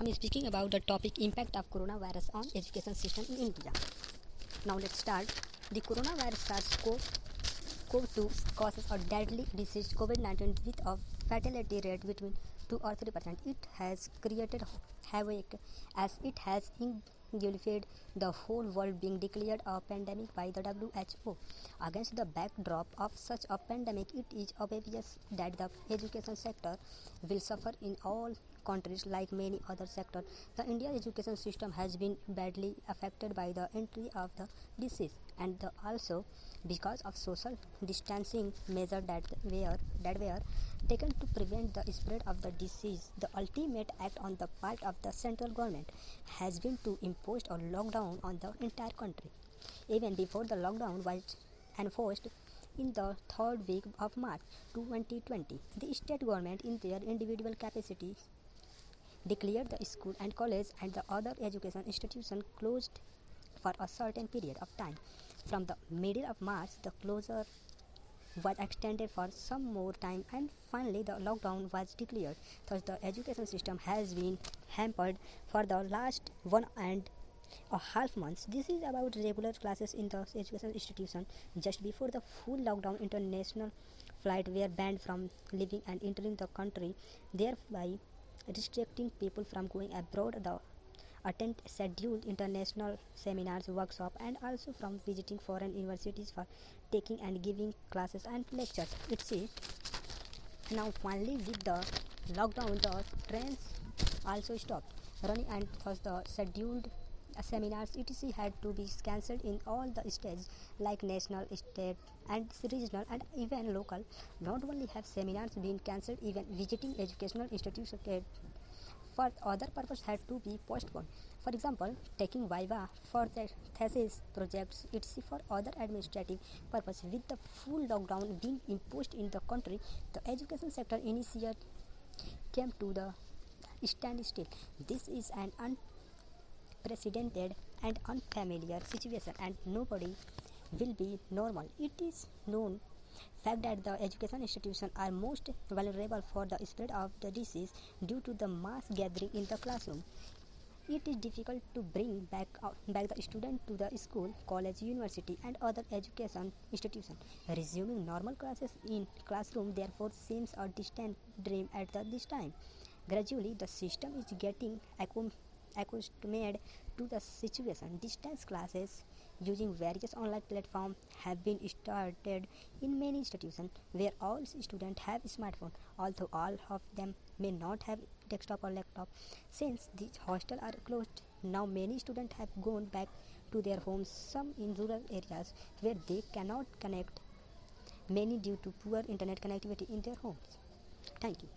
I'm speaking about the topic impact of coronavirus on education system in India. Now let's start. The coronavirus SARS-CoV-2 causes a deadly disease COVID-19 with a fatality rate between 2 or 3%. It has created havoc as it has engulfed the whole world, being declared a pandemic by the WHO. Against the backdrop of such a pandemic, it is obvious that the education sector will suffer in all countries like many other sectors. The Indian education system has been badly affected by the entry of the disease and also because of social distancing measures that were taken to prevent the spread of the disease. The ultimate act on the part of the central government has been to impose a lockdown on the entire country. Even before the lockdown was enforced in the third week of March 2020, the state government, in their individual capacity, declared the school and college and the other education institution closed for a certain period of time. From the middle of March, the closure was extended for some more time and finally the lockdown was declared. Thus, the education system has been hampered for the last 1.5 months. This is about regular classes in the education institution. Just before the full lockdown, international flights were banned from leaving and entering the country, thereby restricting people from going abroad, the attend scheduled international seminars, workshops, and also from visiting foreign universities for taking and giving classes and lectures. It's it. Now, finally, with the lockdown, the trains also stopped running, and thus the scheduled seminars etc. had to be cancelled in all the states like national, state, and regional, and even local. Not only have seminars been cancelled, even visiting educational institutions for other purpose had to be postponed. For example, taking Viva for the thesis projects, etc. for other administrative purpose. With the full lockdown being imposed in the country, the education sector initially came to the standstill. This is an unprecedented and unfamiliar situation, and nobody will be normal. It is known fact that the education institutions are most vulnerable for the spread of the disease due to the mass gathering in the classroom. It is difficult to bring back the student to the school, college, university, and other education institution. Resuming normal classes in classroom therefore seems a distant dream at this time. Gradually, the system is getting accustomed to the situation. Distance classes using various online platforms have been started in many institutions where all students have smartphones, although all of them may not have desktop or laptop. Since these hostels are closed, now many students have gone back to their homes, some in rural areas where they cannot connect, many due to poor internet connectivity in their homes. Thank you.